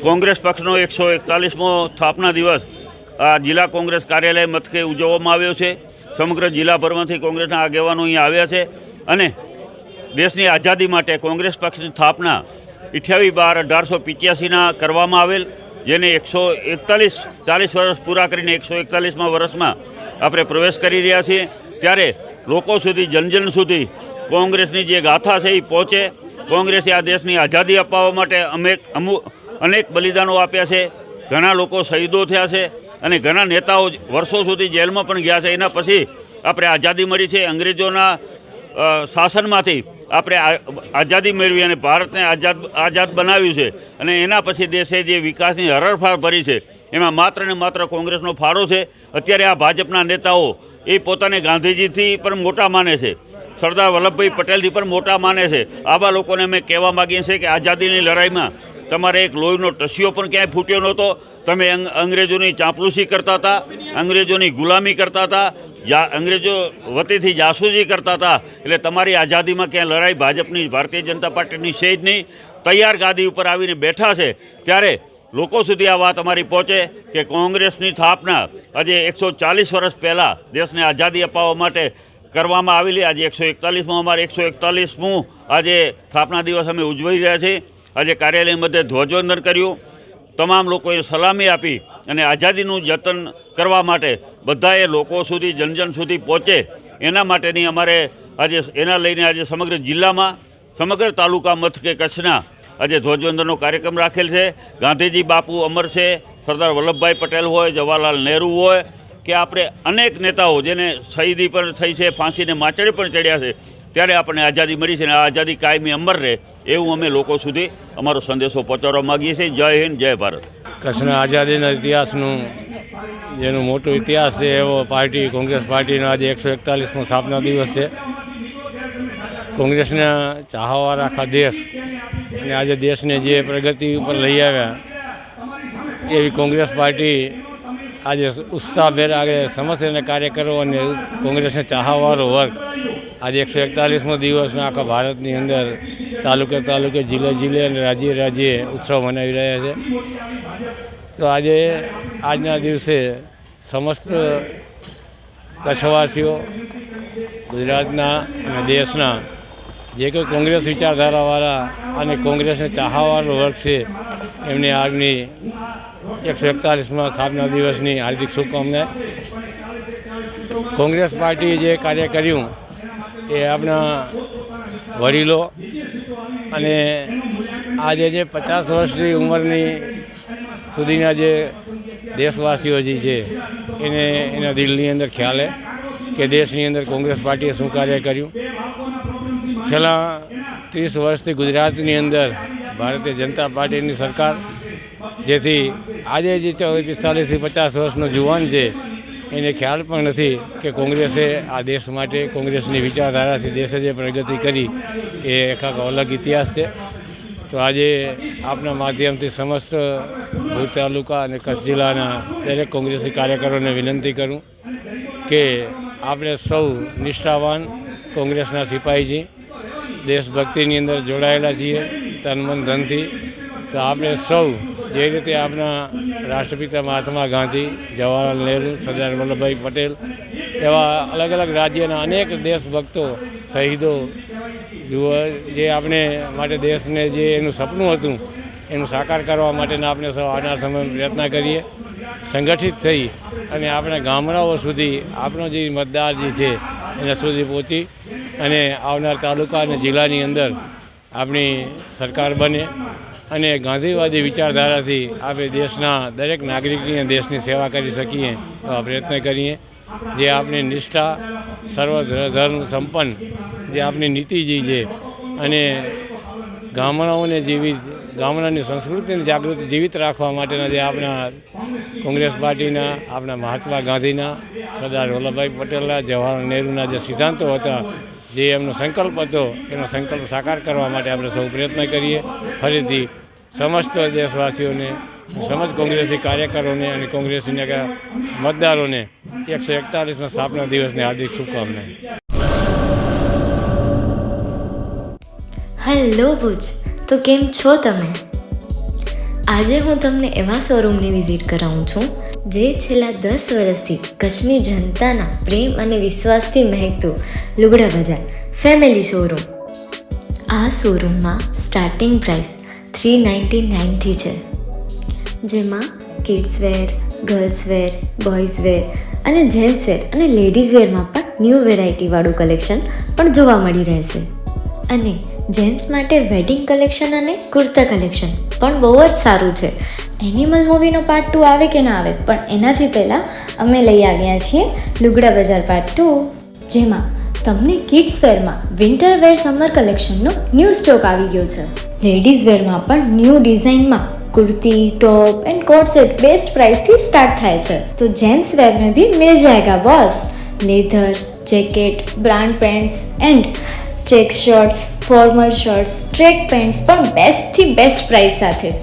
કોંગ્રેસ પક્ષનો 141મો સ્થાપના દિવસ આ જિલ્લા કોંગ્રેસ કાર્યાલય મથકે ઉજવવામાં આવ્યો છે। સમગ્ર જિલ્લાભરમાંથી કોંગ્રેસના આગેવાનો અહીંયા આવ્યા છે અને દેશની આઝાદી માટે કોંગ્રેસ પક્ષની સ્થાપના 28/12/1885ના કરવામાં આવેલ, જેને 40 વર્ષ પૂરા કરીને 141મા વર્ષમાં આપણે પ્રવેશ કરી રહ્યા છીએ। ત્યારે લોકો સુધી, જનજન સુધી કોંગ્રેસની જે ગાથા છે એ પહોંચે। કોંગ્રેસે આ દેશની આઝાદી અપાવવા માટે અનેક બલિદાનો આપ્યા છે, ઘણા લોકો શહીદો થયા છે અને ઘણા નેતાઓ વર્ષો સુધી જેલમાં પણ ગયા છે। એના પછી આપણે આઝાદી મળી છે, અંગ્રેજોના શાસનમાંથી આપણે આઝાદી મેળવી અને ભારતને આઝાદ બનાવ્યું છે અને એના પછી દેશે જે વિકાસની હરણફાળ ભરી છે એમાં માત્ર ને માત્ર કોંગ્રેસનો ફાળો છે। અત્યારે આ ભાજપના નેતાઓ એ પોતાને ગાંધીજીથી પણ મોટા માને છે, સરદાર વલ્લભભાઈ પટેલથી પણ મોટા માને છે। આવા લોકોને અમે કહેવા માગીએ છીએ કે આઝાદીની લડાઈમાં તમારે એક લોહીનો ટસિયો પણ ક્યાંય ફૂટ્યો નહોતો। તમે અંગ્રેજોની ચાંપલુસી કરતા હતા, અંગ્રેજોની ગુલામી કરતા હતા, અંગ્રેજો વતીથી જાસૂસી કરતા હતા। એટલે તમારી આઝાદીમાં ક્યાંય લડાઈ ભાજપની, ભારતીય જનતા પાર્ટીની છે જ નહીં। તૈયાર ગાદી ઉપર આવીને બેઠા છે ત્યારે લોકો સુધી આ વાત અમારી પહોંચે કે કોંગ્રેસની સ્થાપના આજે 140 વર્ષ પહેલાં દેશને આઝાદી અપાવવા માટે કરવામાં આવેલી। આજે 141મો અમારે 141મું આજે સ્થાપના દિવસ અમે ઉજવી રહ્યા છીએ। આજે કાર્યાલય મધ્યે ધ્વજવંદન કર્યું, તમામ લોકોએ સલામી આપી અને આઝાદીનું જતન કરવા માટે બધાએ લોકો સુધી, જનજન સુધી પહોંચે એના માટેની અમારે આજે એના લઈને આજે સમગ્ર જિલ્લામાં, સમગ્ર તાલુકા મથકે કચ્છના આજે ધ્વજવંદનનો કાર્યક્રમ રાખેલ છે। ગાંધીજી બાપુ અમર છે, સરદાર વલ્લભભાઈ પટેલ હોય, જવાહરલાલ નહેરુ હોય કે આપણે અનેક નેતાઓ જેને શહીદી પણ થઈ છે, ફાંસીને માચડે પણ ચડ્યા છે, ત્યારે આપણને આઝાદી મળી છે અને આ આઝાદી કાયમી અમર રહે એવું અમે લોકો સુધી અમારો સંદેશો પહોંચાડવા માગીએ છીએ। જય હિન્દ, જય ભારત। કચ્છના આઝાદીના ઇતિહાસનું જેનું મોટો ઇતિહાસ છે એવો પાર્ટી, કોંગ્રેસ પાર્ટીનો આજે 141મો સ્થાપના દિવસ છે। કોંગ્રેસના ચાહવાવાળા આખા દેશ અને આજે દેશને જે પ્રગતિ ઉપર લઈ આવ્યા એવી કોંગ્રેસ પાર્ટી આજે ઉત્સાહભેર આગળ સમસ્ત કાર્યકરો અને કોંગ્રેસને ચાહવાવાળો વર્ગ આજે 141મો દિવસમાં આખા ભારતની અંદર તાલુકે, જિલ્લે અને રાજ્યે ઉત્સવ મનાવી રહ્યા છે। તો આજના દિવસે સમસ્ત કચ્છવાસીઓ, ગુજરાતના અને દેશના જે કોઈ કોંગ્રેસ વિચારધારાવાળા અને કોંગ્રેસને ચાહવાવાળો વર્ગ છે એમને આજની 141મા સ્થાપના દિવસની હાર્દિક શુભકામનાએ। કોંગ્રેસ પાર્ટીએ જે કાર્ય કર્યું એ આપણા વડીલો અને આજે જે 50 વર્ષની ઉંમરની સુધીના જે દેશવાસીઓ જે છે એને એના દિલની અંદર ખ્યાલ કે દેશની અંદર કોંગ્રેસ પાર્ટીએ શું કાર્ય કર્યું। છેલ્લા 30 વર્ષથી ગુજરાતની અંદર ભારતીય જનતા પાર્ટીની સરકાર, જેથી આજે જે 45થી 50 વર્ષનો જુવાન છે એને ખ્યાલ પણ નથી કે કોંગ્રેસે આ દેશ માટે, કોંગ્રેસની વિચારધારાથી દેશે જે પ્રગતિ કરી એ એક અલગ ઇતિહાસ છે। તો આજે આપના માધ્યમથી સમસ્ત ભુજ તાલુકા અને કચ્છ જિલ્લાના દરેક કોંગ્રેસી કાર્યકરોને વિનંતી કરું કે આપણે સૌ નિષ્ઠાવાન કોંગ્રેસના સિપાહી છીએ, દેશભક્તિની અંદર જોડાયેલા છીએ તન મન ધનથી। તો આપણે સૌ જે રીતે આપણા રાષ્ટ્રપિતા મહાત્મા ગાંધી, જવાહરલાલ નહેરુ, સરદાર વલ્લભભાઈ પટેલ એવા અલગ અલગ રાજ્યના અનેક દેશભક્તો, શહીદો જે આપણે માટે દેશને જે એનું સપનું હતું એનું સાકાર કરવા માટેના આપણે સૌ આવનાર સમયમાં પ્રયત્ન કરીએ, સંગઠિત થઈ અને આપણા ગામડાઓ સુધી આપણો જે મતદાર જે છે એના સુધી પહોંચી અને આવનાર તાલુકા અને જિલ્લાની અંદર આપણી સરકાર બને અને ગાંધીવાદી વિચારધારાથી આપણે દેશના દરેક નાગરિકની દેશની સેવા કરી શકીએ એવા પ્રયત્ન કરીએ। જે આપણી નિષ્ઠા, સર્વધર્મ સંપન્ન જે આપણી નીતિજી છે અને ગામડાઓને ગામડાની સંસ્કૃતિની જાગૃતિ જીવિત રાખવા માટેના જે આપણા કોંગ્રેસ પાર્ટીના, આપણા મહાત્મા ગાંધીના, સરદાર વલ્લભભાઈ પટેલના, જવાહરલાલ નહેરુના જે સિદ્ધાંતો હતા, જે એમનો સંકલ્પ હતો એનો સંકલ્પ સાકાર કરવા માટે આપણે સૌ પ્રયત્ન કરીએ। ફરીથી સમસ્ત દેશવાસીઓને, સમસ્ત કોંગ્રેસી કાર્યકરોને અને કોંગ્રેસી મતદારોને 141મા સ્થાપના દિવસની હાર્દિક શુભકામનાએ। હેલો ભુજ, તો કેમ છો તમે? આજે હું તમને એવા શોરૂમની વિઝિટ કરાવું છું જે છેલ્લા 10 વર્ષથી કચ્છની જનતાના પ્રેમ અને વિશ્વાસથી મહેકતું લુગડા બજાર ફેમિલી શોરૂમ. આ શોરૂમમાં સ્ટાર્ટિંગ પ્રાઇસ 399થી છે, જેમાં kids wear, girls wear, boys wear અને જેન્ટ્સ વેર અને લેડીઝ વેરમાં પણ ન્યૂ વેરાયટીવાળું કલેક્શન પણ જોવા મળી રહેશે. અને જેન્ટ્સ માટે વેડિંગ કલેક્શન અને કુર્તા કલેક્શન પણ બહુ જ સારું છે. એનિમલ મૂવીનો પાર્ટ 2 આવે કે ના આવે, પણ એનાથી પહેલાં અમે લઈ આવ્યા છીએ લુગડા બજાર પાર્ટ 2, જેમાં તમને કિડ્સ વેરમાં વિન્ટર વેર સમર કલેક્શનનો ન્યૂ સ્ટોક આવી ગયો છે. લેડીઝ વેરમાં પણ ન્યૂ ડિઝાઇનમાં kurti, top and coat set best price थी स्टार्ट थाय छे. तो जेंट्स वेर में भी मिल जाएगा boss. Leather, jacket, brand pants and check shirts, formal shirts, track pants पर बेस्ट थी बेस्ट प्राइस साथे.